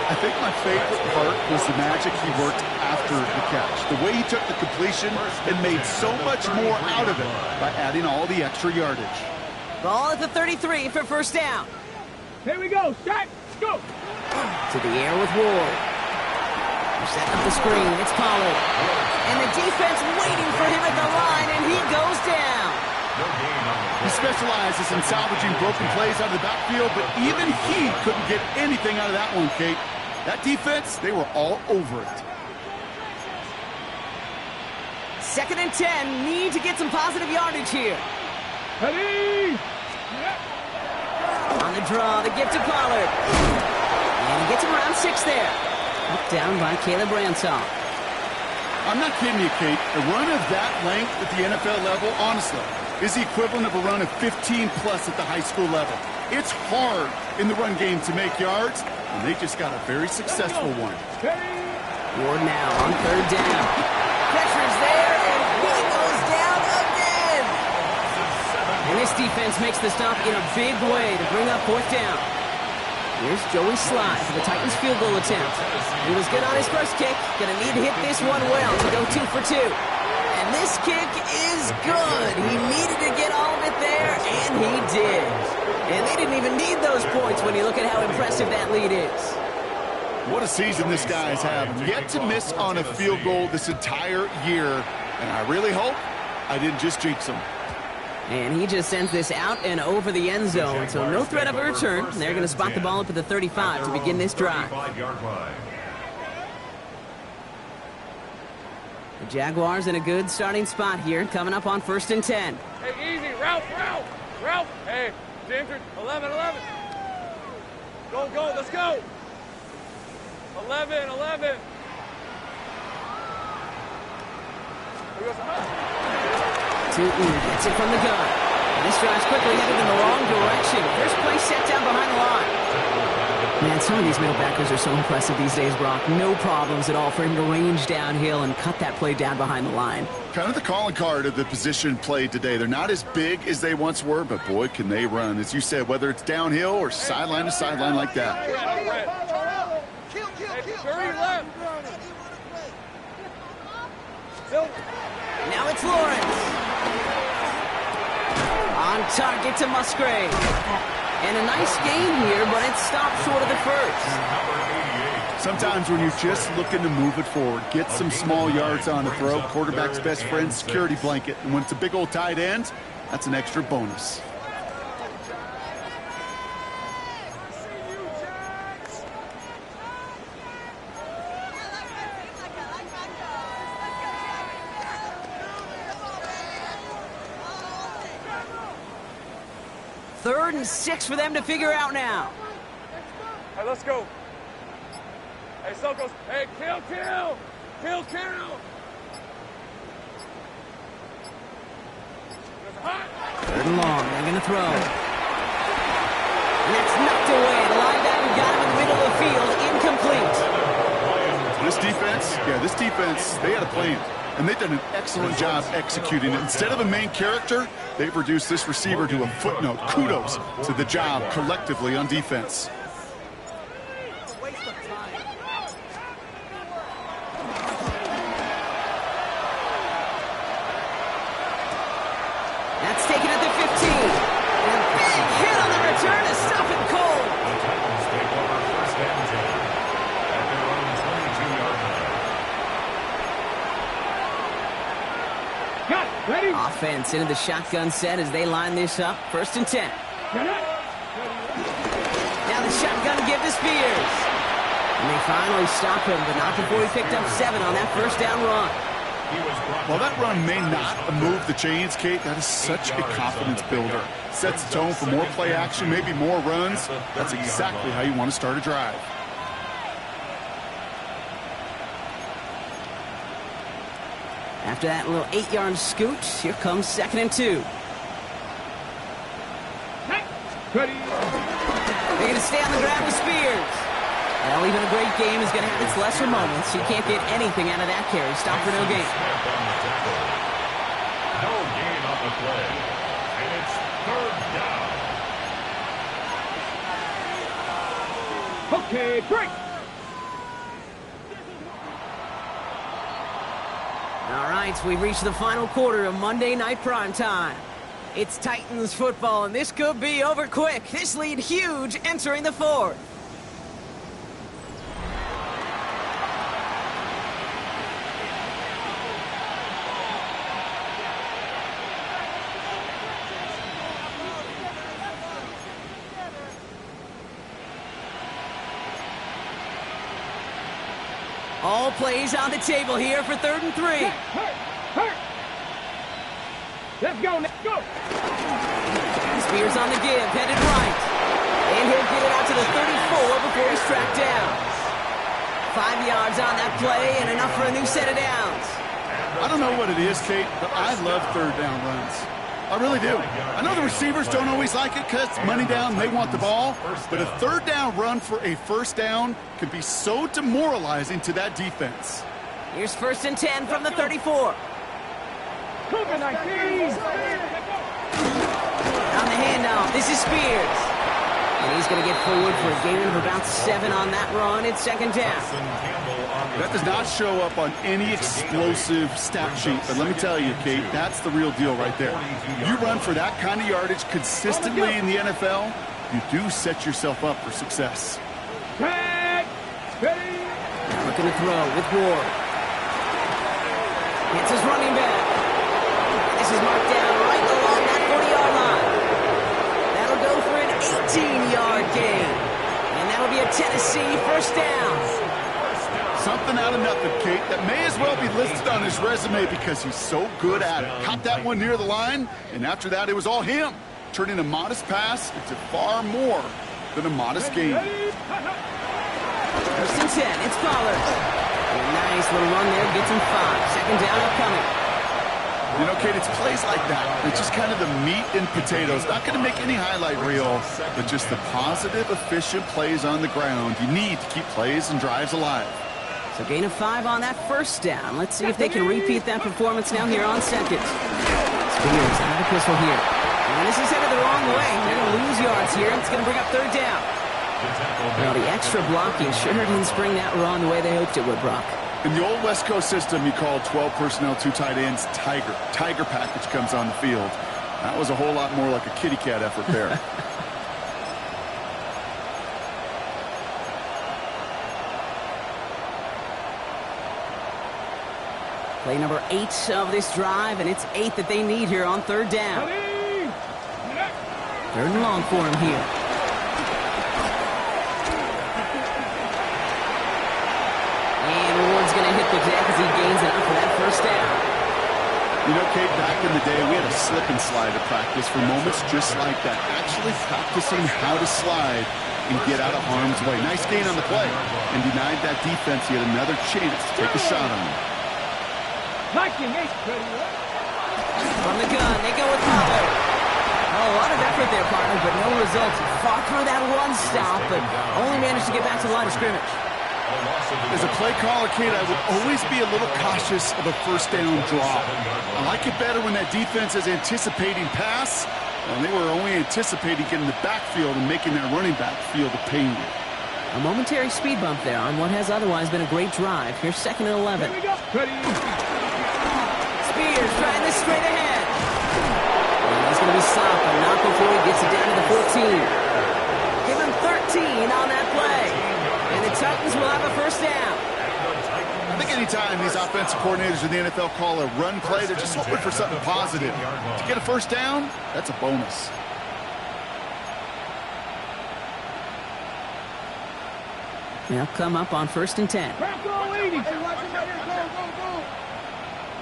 I think my favorite part was the magic he worked after the catch. The way he took the completion and made so much more out of it by adding all the extra yardage. Ball at the 33 for 1st down. Here we go, start, go. To the air with Ward. Setting up the screen, it's Pollard. And the defense waiting for him at the line, and he goes down. He specializes in salvaging broken plays out of the backfield, but even he couldn't get anything out of that one, Kate. That defense, they were all over it. 2nd and 10. Need to get some positive yardage here. Ready? On the draw, the gift to Pollard. And he gets him around 6 there. Put down by Caleb Ransom. I'm not kidding you, Kate. A run of that length at the NFL level, honestly, is the equivalent of a run of 15-plus at the high school level. It's hard in the run game to make yards, and they just got a very successful one. Ward now on 3rd down. Pressure's there, and he goes down again. And this defense makes the stop in a big way to bring up 4th down. Here's Joey Sly for the Titans field goal attempt. He was good on his first kick. Gonna need to hit this one well to go 2 for 2. And this kick is good. He needed to get all of it there, and he did. And they didn't even need those points when you look at how impressive that lead is. What a season this guy's having. Yet to miss on a field goal this entire year. And I really hope I didn't just jinx him. And he just sends this out and over the end zone. So no threat of a return. They're going to spot the ball up at the 35 to begin this drive. The Jaguars in a good starting spot here, coming up on 1st and 10. Hey, easy. Ralph. Hey, Ginger, 11. Go, let's go. 11. Here goes the Tootin gets it from the gun. And this drive's quickly headed in the wrong direction. First play set down behind the line. Man, some of these middle backers are so impressive these days, Brock. No problems at all for him to range downhill and cut that play down behind the line. Kind of the calling card of the position played today. They're not as big as they once were, but boy, can they run. As you said, whether it's downhill or sideline to sideline like that. Now it's Lawrence. On target to Musgrave. And a nice gain here, but it's stopped short of the first. Sometimes when you're just looking to move it forward, get some small yards on the throw, quarterback's best friend, security blanket. And when it's a big old tight end, that's an extra bonus. Third and 6 for them to figure out now. Hey, let's go. Hey, Sokos. Hey, kill. There's a hot. 3rd and long. They're going to throw. And that's knocked away. The linebacker got him in the middle of the field. Incomplete. This defense, they had a plan. And they've done an excellent job executing it. Instead of a main character, they've reduced this receiver to a footnote. Kudos to the job collectively on defense. That's taken at the 15. And a big hit on the return to stop it cold. The Titans take over 1st and 10 at their own 22-yard line. Ready? Offense into the shotgun set as they line this up. 1st and 10. Now the shotgun give to Spears. And they finally stop him, but not before he picked up 7 on that 1st down run. While that run may not move the chains, Kate, that is such a confidence builder. Sets the tone for more play action, maybe more runs. That's exactly how you want to start a drive. After that little 8-yard scoot, here comes 2nd and 2. Ready? They're going to stay on the ground with Spears. Well, even a great game is going to have its lesser moments. You can't get anything out of that carry. Stop for no gain. No gain on the play. And it's 3rd down. Okay, break. All right, so we've reached the final quarter of Monday Night Primetime. It's Titans football, and this could be over quick. This lead huge entering the 4th. All plays on the table here for 3rd and 3. Hurt. Let's go. Spears on the give, headed right. And he'll get it out to the 34 before he's tracked down. 5 yards on that play and enough for a new set of downs. I don't know what it is, Kate, but I love 3rd down runs. I really do. I know the receivers don't always like it because money down, they want the ball. But a 3rd down run for a 1st down can be so demoralizing to that defense. Here's 1st and 10 from the 34. On the handoff, this is Spears. And he's going to get forward for a gain of about 7 on that run. It's 2nd down. That does not show up on any explosive stat sheet, but let me tell you, Kate, that's the real deal right there. You run for that kind of yardage consistently in the NFL, you do set yourself up for success. Now looking to throw with Ward. It's his running back. This is marked down right along that 40-yard line. That'll go for an 18-yard gain. And that'll be a Tennessee 1st down. Something out of nothing, Kate, that may as well be listed on his resume because he's so good at it. Caught that one near the line, and after that, it was all him. Turning a modest pass into far more than a modest gain. 1st and 10, it's Pollard. A nice little run there, gets him 5. 2nd down upcoming. You know, Kate, it's plays like that. It's just kind of the meat and potatoes. Not going to make any highlight reel, but just the positive, efficient plays on the ground. You need to keep plays and drives alive. So gain of 5 on that 1st down. Let's see if they can repeat that performance now here on 2nd. Spears out of the pistol here. And this is headed the wrong way. They're going to lose yards here. It's going to bring up 3rd down. Well, the extra blocking sure didn't spring that run the way they hoped it would, Brock. In the old West Coast system, you called 12 personnel, 2 tight ends, Tiger. Tiger package comes on the field. That was a whole lot more like a kitty cat effort there. Play number 8 of this drive, and it's 8 that they need here on 3rd down. 3rd and long for him here. And Ward's going to hit the deck as he gains it up for that 1st down. You know, Kate, back in the day, we had a slip and slide to practice for moments just like that. Actually practicing how to slide and get out of harm's way. Nice gain on the play, and denied that defense yet another chance to take a shot on him. From the gun, they go with Pollard. Oh, a lot of effort there, partner, but no results. Fought through that run stop, but only managed to get back to the line of scrimmage. As a play caller, Kate, I would always be a little cautious of a 1st down draw. I like it better when that defense is anticipating pass, and they were only anticipating getting the backfield and making that running back feel the pain. A momentary speed bump there on what has otherwise been a great drive. Here's 2nd and 11. Spears trying this straight ahead. And he's going to be stopped, but not before he gets it down to the 14. Give him 13 on that play. And the Titans will have a 1st down. I think anytime these offensive coordinators in the NFL call a run play, they're just hoping for something positive. To get a 1st down, that's a bonus. They'll come up on 1st and 10.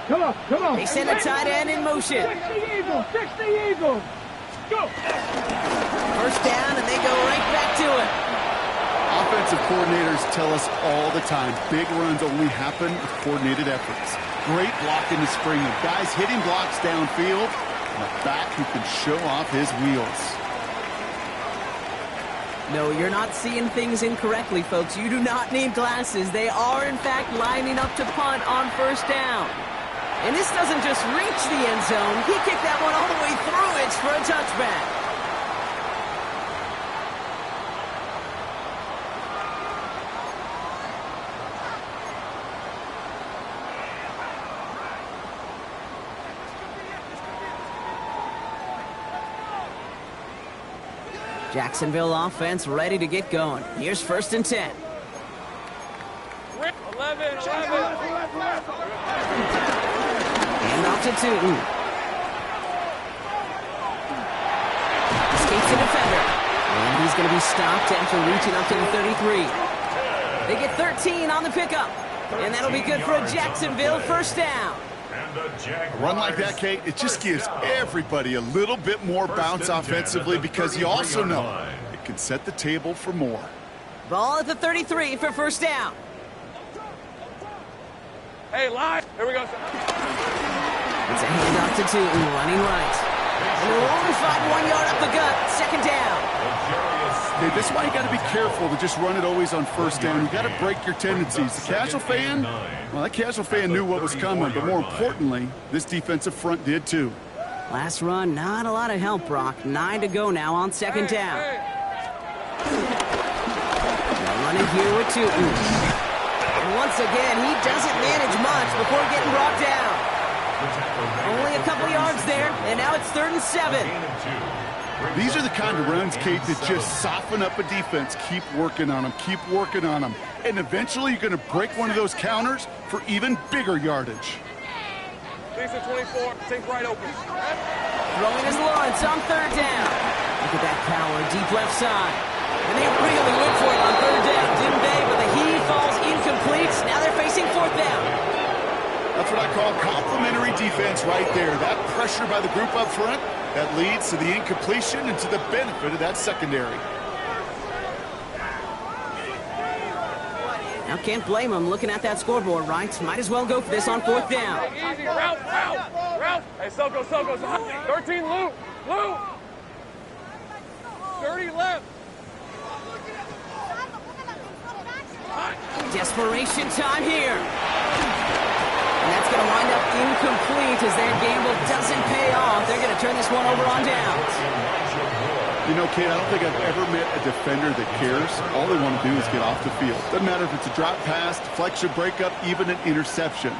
Come on. They send a tight end in motion. Fix the Eagles. Go. 1st down, and they go right back to it. Offensive coordinators tell us all the time, big runs only happen with coordinated efforts. Great block in the spring of guys hitting blocks downfield, and a back who can show off his wheels. No, you're not seeing things incorrectly, folks. You do not need glasses. They are, in fact, lining up to punt on 1st down. And this doesn't just reach the end zone. He kicked that one all the way through it for a touchback. Jacksonville offense ready to get going. Here's 1st and 10. 11. And off to Tootin. Escapes the defender. And he's going to be stopped after reaching up to the 33. They get 13 on the pickup. And that'll be good for a Jacksonville first down. A run like that, Kate, it just gives everybody a little bit more bounce offensively because you also know it can set the table for more. Ball at the 33 for first down. Hey, live. Here we go. It's a handoff to Tootin, running right. And they'll only find 1 yard up the gut, second down. Okay, this is why you got to be careful to just run it always on first down. You got to break your tendencies. The casual fan, well, that casual fan knew what was coming, but more importantly, this defensive front did too. Last run, not a lot of help, Brock. 9 to go now on second down. Now running here with Tootin. And once again, he doesn't manage much before getting brought down. Only a couple yards there, and now it's 3rd and 7. These are the kind of runs, Kate, that just soften up a defense. Keep working on them, keep working on them. And eventually you're going to break one of those counters for even bigger yardage. Lisa 24, take right open. Throwing his Lawrence on 3rd down. Look at that power, deep left side. And they really went for it on 3rd down, didn't they? But the heave falls incomplete. Now they're facing 4th down. That's what I call complimentary defense right there. That pressure by the group up front, that leads to the incompletion and to the benefit of that secondary. Now can't blame him looking at that scoreboard, right? Might as well go for this on 4th down. Easy, route. Hey, Soko. 13, Lou. 30 left. Desperation time here. And that's going to wind up incomplete as their gamble doesn't pay off. They're going to turn this one over on downs. You know, Kate, I don't think I've ever met a defender that cares. All they want to do is get off the field. Doesn't matter if it's a drop pass, deflection, breakup, even an interception.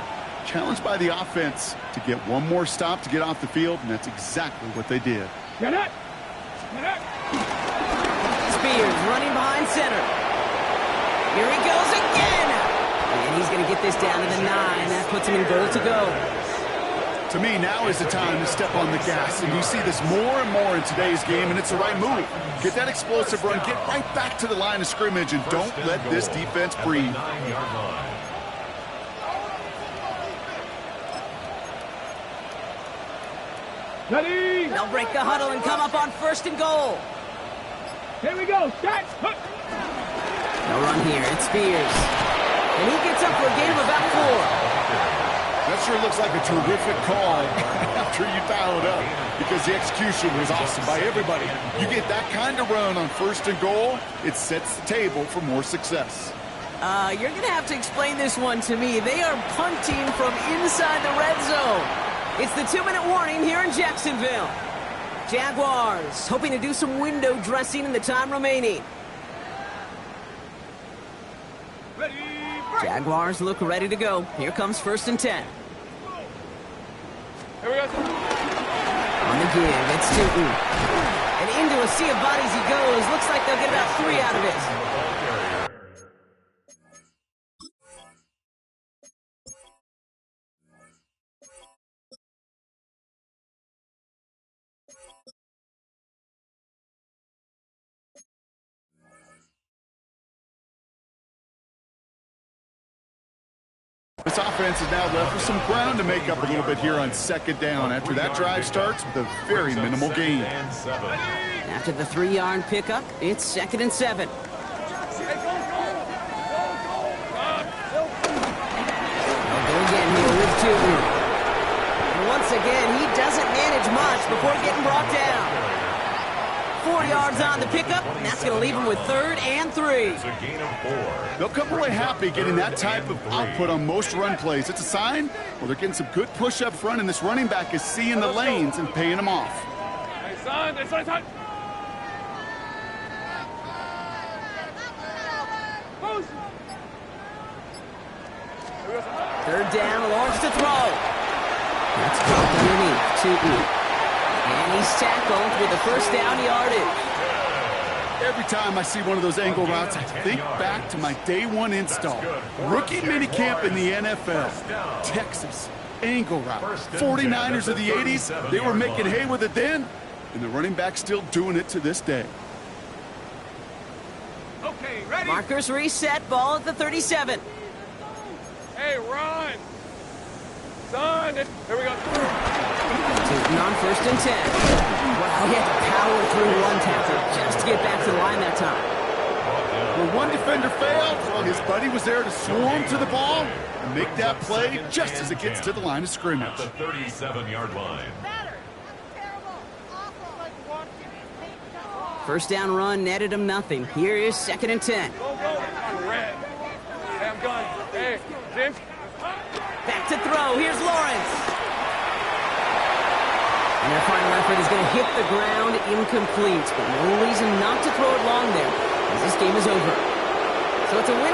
Challenged by the offense to get one more stop to get off the field, and that's exactly what they did. Get it. Spears running behind center. Here he goes again. And he's going to get this down to the 9. That puts him in goal to go. To me, now is the time to step on the gas, and you see this more and more in today's game, and it's the right move. Get that explosive run, get right back to the line of scrimmage, and don't let this defense breathe. Ready. They'll break the huddle and come up on 1st and goal. Here we go. Set. No run here. It's Spears. And he gets up for a gain of about 4. That sure looks like a terrific call after you dial it up because the execution was awesome by everybody. You get that kind of run on 1st and goal, it sets the table for more success. You're going to have to explain this one to me. They are punting from inside the red zone. It's the 2-minute warning here in Jacksonville. Jaguars hoping to do some window dressing in the time remaining. Jaguars look ready to go. Here comes 1st and 10. Here we go. On the give, it's Tootin. And into a sea of bodies he goes. Looks like they'll get about 3 out of it. This offense is now left with some ground to make up a little bit here on 2nd down after that drive starts with a very minimal gain. After the 3-yard pickup, it's 2nd and 7. They'll go again here with Tootin. And once again, he doesn't manage much before getting brought down. 4 yards on the pickup, and that's going to leave him with 3rd and 3. They'll come away happy getting that type of output on most run plays. It's a sign, well, they're getting some good push up front, and this running back is seeing the lanes and paying them off. Hey, son, it's time. 3rd down, Lawrence to throw. That's dropped underneath, Tootin. And he's tackled with a 1st down yardage. Every time I see one of those angle routes, I think back to my day 1 install. Rookie minicamp in the NFL. Texas, angle route. 49ers of the 80s, they were making hay with it then, and the running back's still doing it to this day. Okay, ready. Markers reset, ball at the 37. Hey, run! Son, here we go. Taking on 1st and 10. Wow, he had to power through one tackle just to get back to the line that time. When one defender failed, well, his buddy was there to swarm to the ball and make that play just as it gets to the line of scrimmage. At the 37-yard line. 1st down run netted him nothing. Here is 2nd and 10. Go, go. On red. Hey, I'm done. Hey, James. Back to throw. Here's Lawrence. And their final effort is going to hit the ground incomplete. But no reason not to throw it long there, as this game is over. So it's a win.